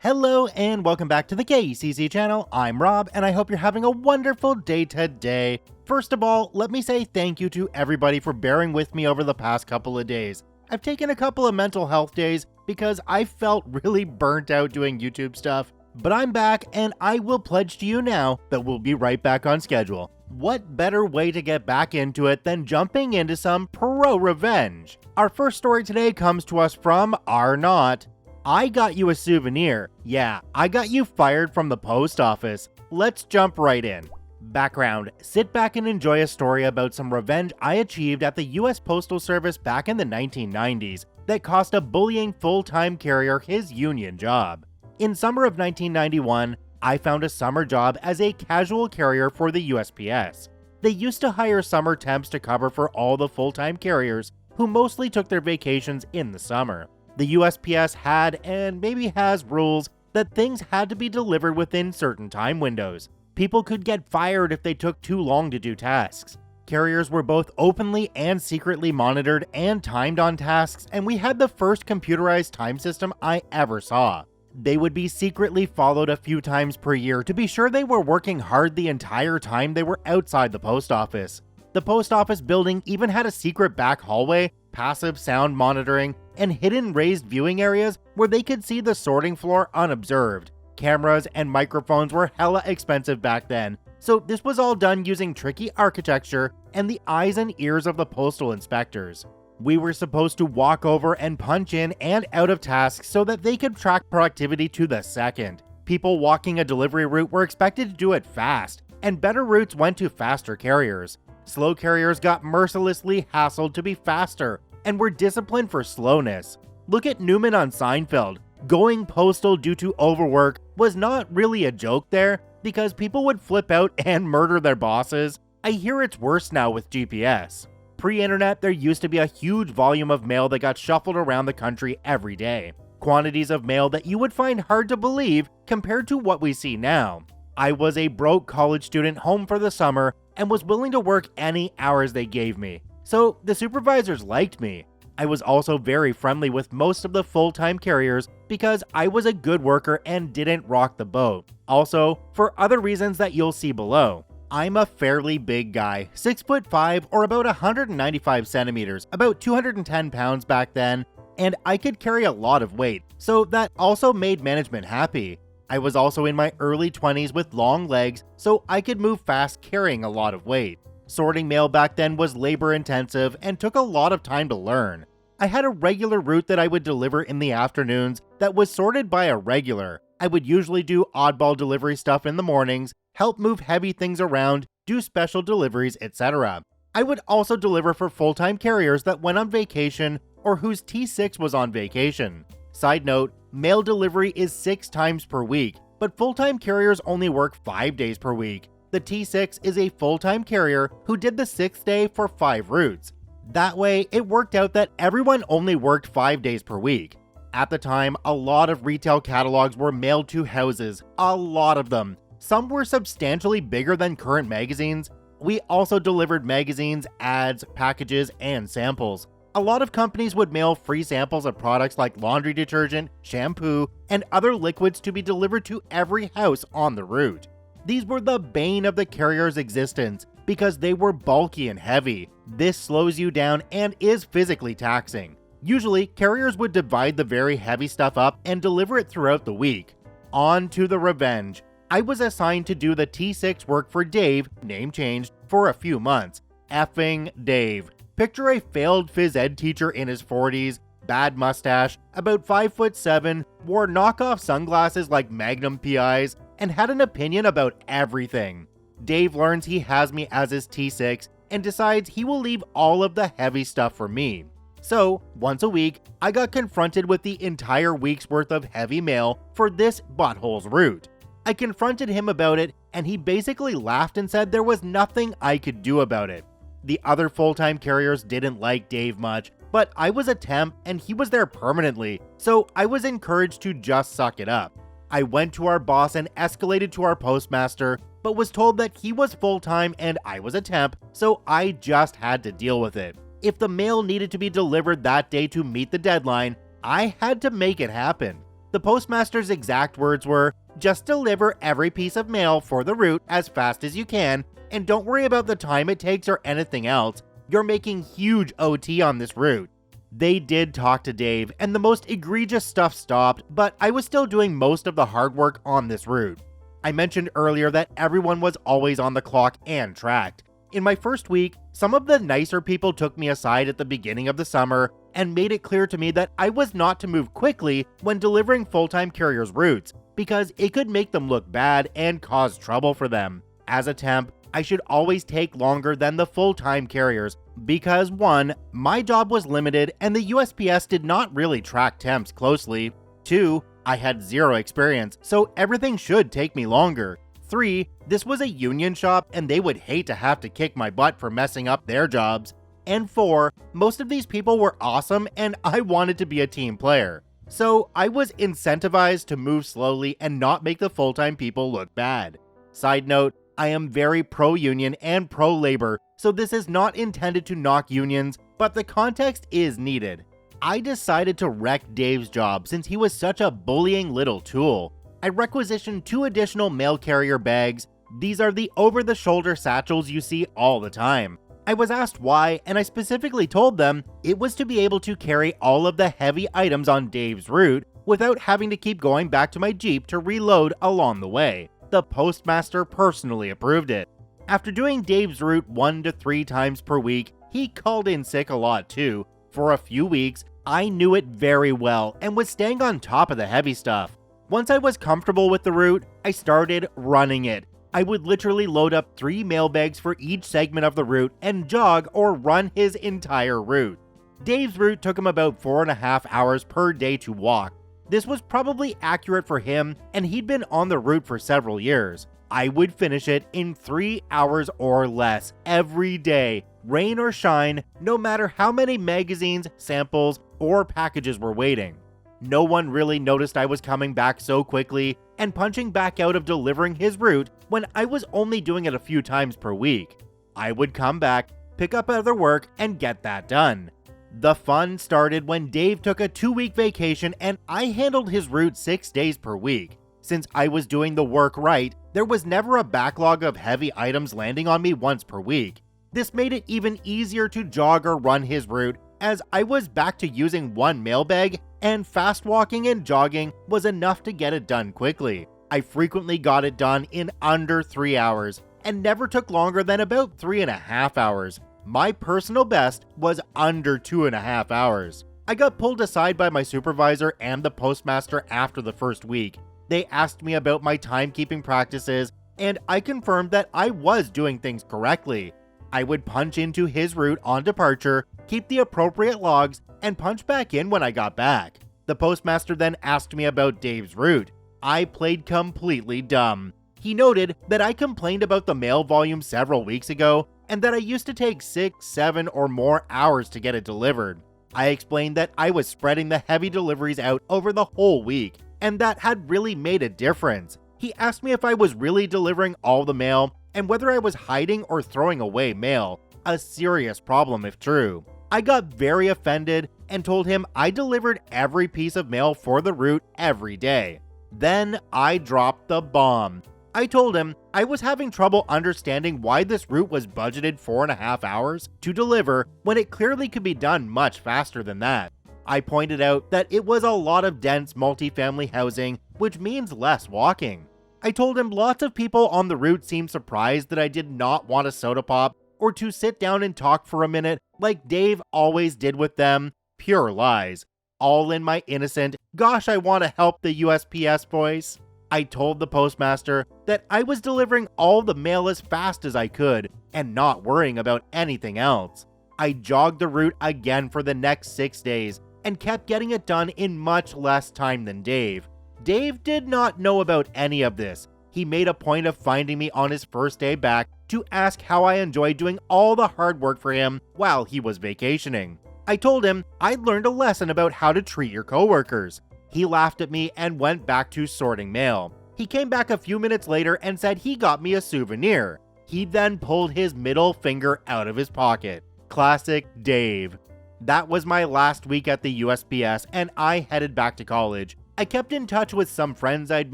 Hello and welcome back to the KCC channel. I'm Rob and I hope you're having a wonderful day today. First of all, let me say thank you to everybody for bearing with me over the past couple of days. I've taken a couple of mental health days because I felt really burnt out doing YouTube stuff, but I'm back and I will pledge to you now that we'll be right back on schedule. What better way to get back into it than jumping into some ProRevenge? Our first story today comes to us from R0. I got you a souvenir. Yeah, I got you fired from the post office. Let's jump right in. Background: sit back and enjoy a story about some revenge I achieved at the US Postal Service back in the 1990s that cost a bullying full-time carrier his union job. In summer of 1991, I found a summer job as a casual carrier for the USPS. They used to hire summer temps to cover for all the full-time carriers who mostly took their vacations in the summer. The USPS had, and maybe has, rules that things had to be delivered within certain time windows. People could get fired if they took too long to do tasks. Carriers were both openly and secretly monitored and timed on tasks, and we had the first computerized time system I ever saw. They would be secretly followed a few times per year to be sure they were working hard the entire time they were outside the post office. The post office building even had a secret back hallway, passive sound monitoring, and hidden raised viewing areas where they could see the sorting floor unobserved. Cameras and microphones were hella expensive back then, so this was all done using tricky architecture and the eyes and ears of the postal inspectors. We were supposed to walk over and punch in and out of tasks so that they could track productivity to the second. People walking a delivery route were expected to do it fast, and better routes went to faster carriers. Slow carriers got mercilessly hassled to be faster and were disciplined for slowness. Look at Newman on Seinfeld. Going postal due to overwork was not really a joke there because people would flip out and murder their bosses. I hear it's worse now with GPS. Pre-internet, there used to be a huge volume of mail that got shuffled around the country every day. Quantities of mail that you would find hard to believe compared to what we see now. I was a broke college student home for the summer and was willing to work any hours they gave me. So the supervisors liked me. I was also very friendly with most of the full-time carriers because I was a good worker and didn't rock the boat. Also, for other reasons that you'll see below. I'm a fairly big guy, 6'5" or about 195 centimeters, about 210 pounds back then, and I could carry a lot of weight, so that also made management happy. I was also in my early 20s with long legs, so I could move fast carrying a lot of weight. Sorting mail back then was labor intensive and took a lot of time to learn. I had a regular route that I would deliver in the afternoons that was sorted by a regular. I would usually do oddball delivery stuff in the mornings, help move heavy things around, do special deliveries, etc. I would also deliver for full-time carriers that went on vacation or whose T6 was on vacation. Side note, mail delivery is 6 times per week, but full-time carriers only work 5 days per week. The T6 is a full-time carrier who did the 6th day for 5 routes. That way, it worked out that everyone only worked 5 days per week. At the time, a lot of retail catalogs were mailed to houses, a lot of them. Some were substantially bigger than current magazines. We also delivered magazines, ads, packages, and samples. A lot of companies would mail free samples of products like laundry detergent, shampoo, and other liquids to be delivered to every house on the route. These were the bane of the carrier's existence because they were bulky and heavy. This slows you down and is physically taxing. Usually, carriers would divide the very heavy stuff up and deliver it throughout the week. On to the revenge. I was assigned to do the T6 work for Dave, name changed, for a few months. Effing Dave. Picture a failed phys ed teacher in his 40s, bad mustache, about 5'7", wore knockoff sunglasses like Magnum PIs, and had an opinion about everything. Dave learns he has me as his T6 and decides he will leave all of the heavy stuff for me. So, once a week, I got confronted with the entire week's worth of heavy mail for this butthole's route. I confronted him about it, and he basically laughed and said there was nothing I could do about it. The other full-time carriers didn't like Dave much, but I was a temp and he was there permanently, so I was encouraged to just suck it up. I went to our boss and escalated to our postmaster, but was told that he was full-time and I was a temp, so I just had to deal with it. If the mail needed to be delivered that day to meet the deadline, I had to make it happen. The postmaster's exact words were, "Just deliver every piece of mail for the route as fast as you can, and don't worry about the time it takes or anything else. You're making huge OT on this route." They did talk to Dave, and the most egregious stuff stopped, but I was still doing most of the hard work on this route. I mentioned earlier that everyone was always on the clock and tracked. In my first week, some of the nicer people took me aside at the beginning of the summer and made it clear to me that I was not to move quickly when delivering full-time carriers' routes, because it could make them look bad and cause trouble for them. As a temp, I should always take longer than the full-time carriers because 1. My job was limited and the USPS did not really track temps closely. 2. I had zero experience, so everything should take me longer. 3. This was a union shop and they would hate to have to kick my butt for messing up their jobs. And 4. Most of these people were awesome and I wanted to be a team player. So I was incentivized to move slowly and not make the full-time people look bad. Side note, I am very pro-union and pro-labor, so this is not intended to knock unions, but the context is needed. I decided to wreck Dave's job since he was such a bullying little tool. I requisitioned 2 additional mail carrier bags. These are the over-the-shoulder satchels you see all the time. I was asked why, and I specifically told them it was to be able to carry all of the heavy items on Dave's route without having to keep going back to my Jeep to reload along the way. The postmaster personally approved it. After doing Dave's route 1 to 3 times per week, he called in sick a lot too. For a few weeks, I knew it very well and was staying on top of the heavy stuff. Once I was comfortable with the route, I started running it. I would literally load up 3 mailbags for each segment of the route and jog or run his entire route. Dave's route took him about 4.5 hours per day to walk. This was probably accurate for him, and he'd been on the route for several years. I would finish it in 3 hours or less every day, rain or shine, no matter how many magazines, samples, or packages were waiting. No one really noticed I was coming back so quickly and punching back out of delivering his route when I was only doing it a few times per week. I would come back, pick up other work, and get that done. The fun started when Dave took a 2-week vacation and I handled his route 6 days per week. Since I was doing the work right, there was never a backlog of heavy items landing on me once per week. This made it even easier to jog or run his route, as I was back to using 1 mailbag and fast walking and jogging was enough to get it done quickly. I frequently got it done in under 3 hours and never took longer than about 3.5 hours. My personal best was under 2.5 hours. I got pulled aside by my supervisor and the postmaster after the first week. They asked me about my timekeeping practices, and I confirmed that I was doing things correctly. I would punch into his route on departure, keep the appropriate logs, and punch back in when I got back. The postmaster then asked me about Dave's route. I played completely dumb. He noted that I complained about the mail volume several weeks ago, and that I used to take 6, 7, or more hours to get it delivered. I explained that I was spreading the heavy deliveries out over the whole week, and that had really made a difference. He asked me if I was really delivering all the mail, and whether I was hiding or throwing away mail, a serious problem if true. I got very offended and told him I delivered every piece of mail for the route every day. Then I dropped the bomb. I told him I was having trouble understanding why this route was budgeted 4.5 hours to deliver when it clearly could be done much faster than that. I pointed out that it was a lot of dense multifamily housing, which means less walking. I told him lots of people on the route seemed surprised that I did not want a soda pop or to sit down and talk for a minute like Dave always did with them. Pure lies. All in my innocent, gosh, I want to help the USPS voice. I told the postmaster that I was delivering all the mail as fast as I could and not worrying about anything else. I jogged the route again for the next 6 days and kept getting it done in much less time than Dave. Dave did not know about any of this. He made a point of finding me on his first day back to ask how I enjoyed doing all the hard work for him while he was vacationing. I told him I'd learned a lesson about how to treat your coworkers. He laughed at me and went back to sorting mail. He came back a few minutes later and said he got me a souvenir. He then pulled his middle finger out of his pocket. Classic Dave. That was my last week at the USPS and I headed back to college. I kept in touch with some friends I'd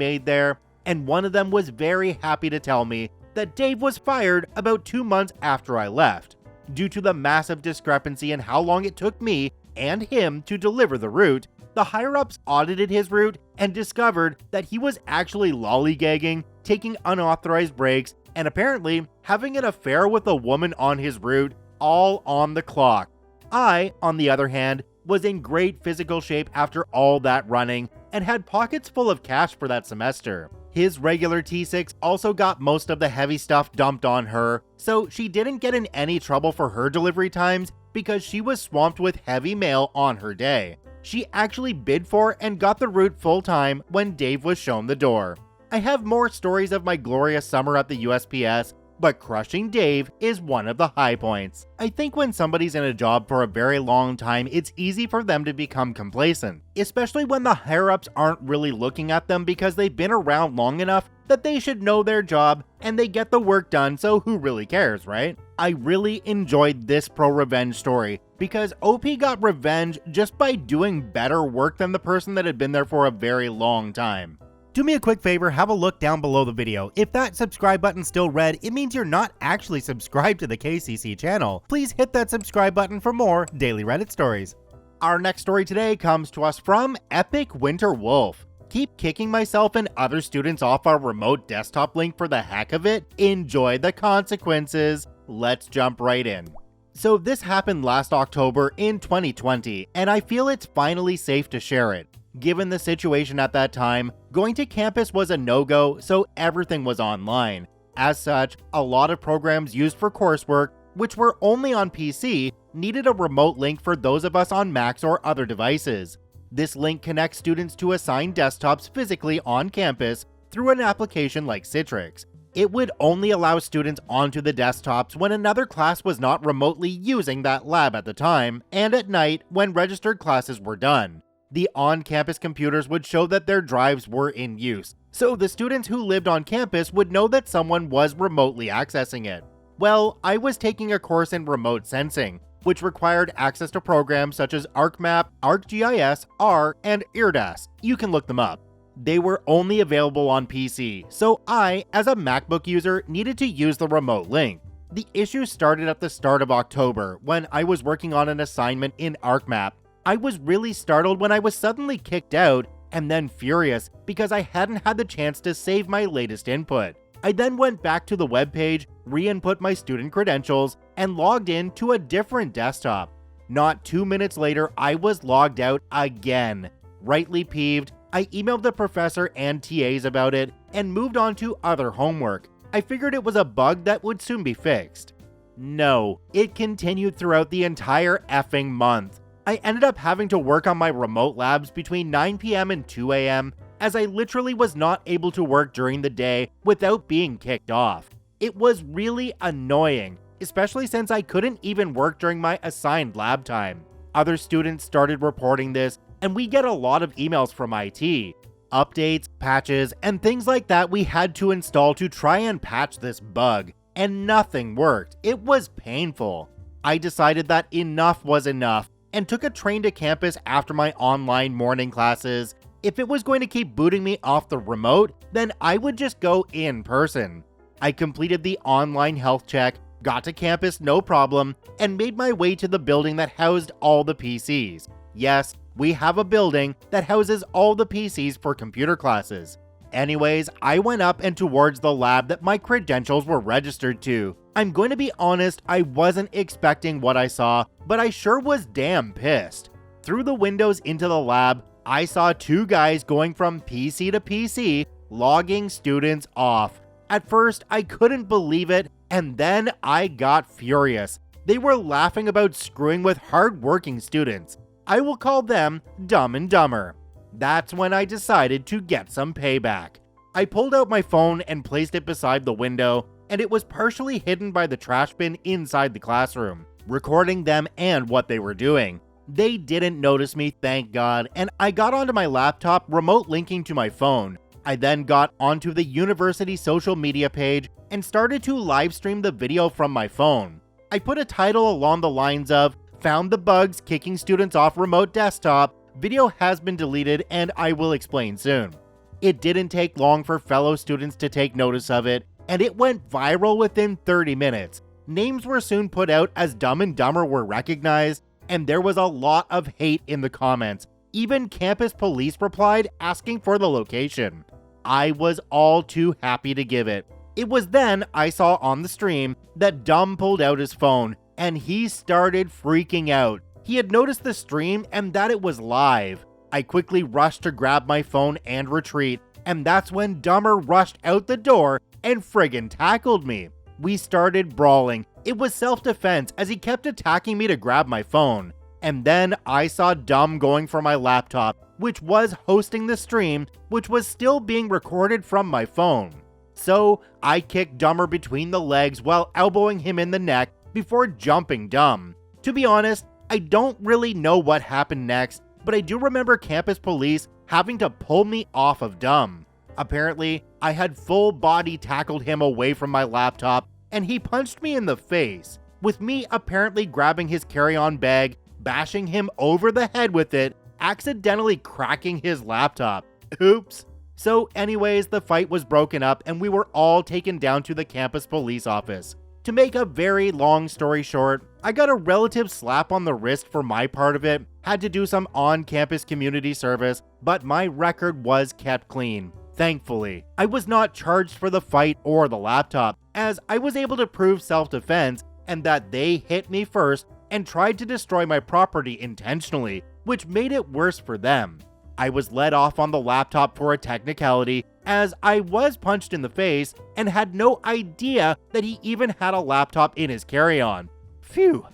made there, and one of them was very happy to tell me that Dave was fired about 2 months after I left. Due to the massive discrepancy in how long it took me and him to deliver the route, the higher-ups audited his route and discovered that he was actually lollygagging, taking unauthorized breaks, and apparently having an affair with a woman on his route, all on the clock. I, on the other hand, was in great physical shape after all that running and had pockets full of cash for that semester. His regular T6 also got most of the heavy stuff dumped on her, so she didn't get in any trouble for her delivery times because she was swamped with heavy mail on her day. She actually bid for and got the route full-time when Dave was shown the door. I have more stories of my glorious summer at the USPS, but crushing Dave is one of the high points. I think when somebody's in a job for a very long time, it's easy for them to become complacent, especially when the higher-ups aren't really looking at them because they've been around long enough that they should know their job and they get the work done, so who really cares, right? I really enjoyed this ProRevenge story because OP got revenge just by doing better work than the person that had been there for a very long time. Do me a quick favor, have a look down below the video. If that subscribe button's still red, it means you're not actually subscribed to the KCC channel. Please hit that subscribe button for more daily Reddit stories. Our next story today comes to us from Epic Winter Wolf. Keep kicking myself and other students off our remote desktop link for the heck of it? Enjoy the consequences. Let's jump right in. So this happened last October in 2020, and I feel it's finally safe to share it. Given the situation at that time, going to campus was a no-go, so everything was online. As such, a lot of programs used for coursework, which were only on PC, needed a remote link for those of us on Macs or other devices. This link connects students to assigned desktops physically on campus through an application like Citrix. It would only allow students onto the desktops when another class was not remotely using that lab at the time, and at night when registered classes were done. The on-campus computers would show that their drives were in use, so the students who lived on campus would know that someone was remotely accessing it. Well, I was taking a course in remote sensing, which required access to programs such as ArcMap, ArcGIS, R, and IRDAS. You can look them up. They were only available on PC, so I, as a MacBook user, needed to use the remote link. The issue started at the start of October, when I was working on an assignment in ArcMap. I was really startled when I was suddenly kicked out, and then furious because I hadn't had the chance to save my latest input. I then went back to the webpage, re-input my student credentials, and logged in to a different desktop. Not 2 minutes later, I was logged out again. Rightly peeved, I emailed the professor and TAs about it, and moved on to other homework. I figured it was a bug that would soon be fixed. No, it continued throughout the entire effing month. I ended up having to work on my remote labs between 9 p.m. and 2 a.m. as I literally was not able to work during the day without being kicked off. It was really annoying, especially since I couldn't even work during my assigned lab time. Other students started reporting this, and we get a lot of emails from IT. Updates, patches, and things like that we had to install to try and patch this bug, and nothing worked. It was painful. I decided that enough was enough, and took a train to campus after my online morning classes. If it was going to keep booting me off the remote, then I would just go in person. I completed the online health check, got to campus no problem, and made my way to the building that housed all the PCs. Yes, we have a building that houses all the PCs for computer classes. Anyways, I went up and towards the lab that my credentials were registered to. I'm going to be honest, I wasn't expecting what I saw, but I sure was damn pissed. Through the windows into the lab, I saw two guys going from PC to PC, logging students off. At first, I couldn't believe it, and then I got furious. They were laughing about screwing with hard-working students. I will call them Dumb and Dumber. That's when I decided to get some payback. I pulled out my phone and placed it beside the window, and it was partially hidden by the trash bin inside the classroom, recording them and what they were doing. They didn't notice me, thank God, and I got onto my laptop, remote linking to my phone. I then got onto the university social media page and started to live stream the video from my phone. I put a title along the lines of, "Found the bugs kicking students off remote desktop, Video has been deleted and I will explain soon. It didn't take long for fellow students to take notice of it, and it went viral within 30 minutes. Names were soon put out as Dumb and Dumber were recognized, and there was a lot of hate in the comments. Even campus police replied asking for the location. I was all too happy to give it. It was then I saw on the stream that Dumb pulled out his phone, and he started freaking out. He had noticed the stream and that it was live. I quickly rushed to grab my phone and retreat, and that's when Dumber rushed out the door and friggin' tackled me. We started brawling. It was self-defense as he kept attacking me to grab my phone. And then I saw Dumb going for my laptop, which was hosting the stream, which was still being recorded from my phone. So I kicked Dumber between the legs while elbowing him in the neck before jumping Dumb. To be honest, I don't really know what happened next, but I do remember campus police having to pull me off of Dumb. Apparently, I had full body tackled him away from my laptop, and he punched me in the face, with me apparently grabbing his carry-on bag, bashing him over the head with it, accidentally cracking his laptop. Oops. So anyways, the fight was broken up and we were all taken down to the campus police office. To make a very long story short, I got a relative slap on the wrist for my part of it, had to do some on-campus community service, but my record was kept clean. Thankfully, I was not charged for the fight or the laptop, as I was able to prove self-defense and that they hit me first and tried to destroy my property intentionally, which made it worse for them. I was let off on the laptop for a technicality, as I was punched in the face and had no idea that he even had a laptop in his carry-on. Phew.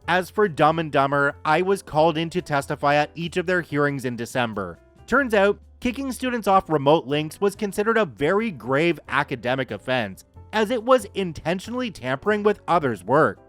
As for Dumb and Dumber, I was called in to testify at each of their hearings in December. Turns out, kicking students off remote links was considered a very grave academic offense, as it was intentionally tampering with others' work.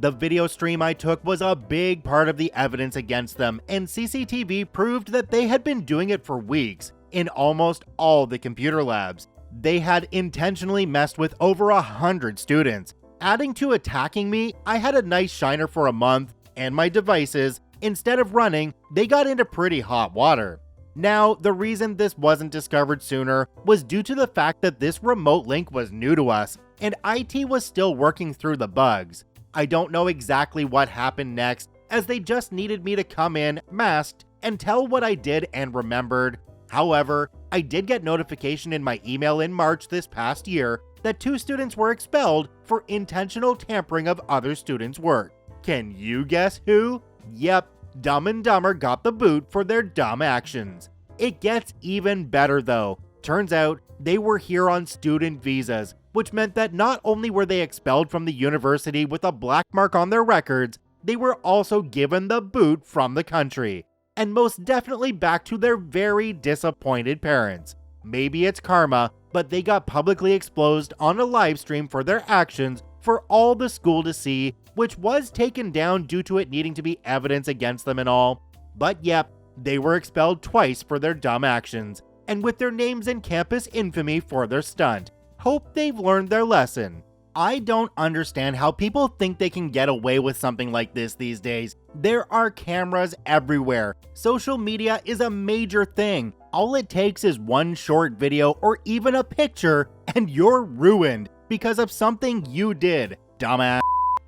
The video stream I took was a big part of the evidence against them, and CCTV proved that they had been doing it for weeks in almost all the computer labs. They had intentionally messed with over 100 students. Adding to attacking me, I had a nice shiner for a month, and my devices, instead of running, they got into pretty hot water. Now, the reason this wasn't discovered sooner was due to the fact that this remote link was new to us, and IT was still working through the bugs. I don't know exactly what happened next, as they just needed me to come in, masked, and tell what I did and remembered. However, I did get notification in my email in March this past year that 2 students were expelled for intentional tampering of other students' work. Can you guess who? Yep, Dumb and Dumber got the boot for their dumb actions. It gets even better though. Turns out, they were here on student visas, which meant that not only were they expelled from the university with a black mark on their records, they were also given the boot from the country, and most definitely back to their very disappointed parents. Maybe it's karma, but they got publicly exposed on a live stream for their actions for all the school to see, which was taken down due to it needing to be evidence against them and all. But yep, they were expelled twice for their dumb actions, and with their names in campus infamy for their stunt. Hope they've learned their lesson. I don't understand how people think they can get away with something like this these days. There are cameras everywhere. Social media is a major thing. All it takes is one short video or even a picture and you're ruined because of something you did, dumbass.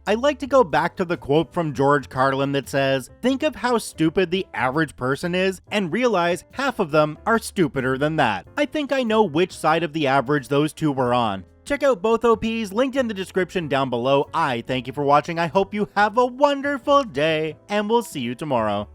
I like to go back to the quote from George Carlin that says, "Think of how stupid the average person is and realize half of them are stupider than that." I think I know which side of the average those two were on. Check out both OPs linked in the description down below. I thank you for watching. I hope you have a wonderful day and we'll see you tomorrow.